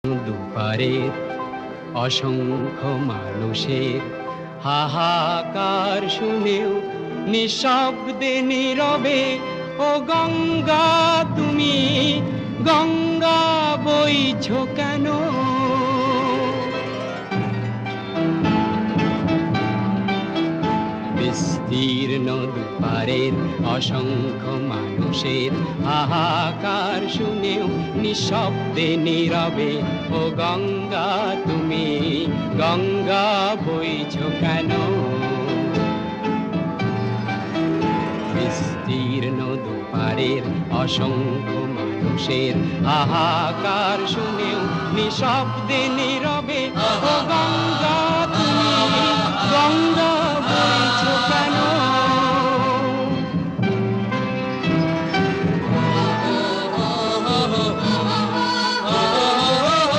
দুপারের অসংখ্য মানুষের হাহাকার শুনেও নিঃশব্দে নীরবে ও গঙ্গা তুমি গঙ্গা বইছো কেন? বিস্তীর্ণ দুপারের অসংখ্য মানুষের হাহাকার শুনেও নিঃশব্দে নীরবে ও গঙ্গা তুমি গঙ্গা বইছো কেন? বিস্তীর্ণ দুপারের অসংখ্য মানুষের হাহাকার শুনেও নিঃশব্দে নীরবে ও গঙ্গা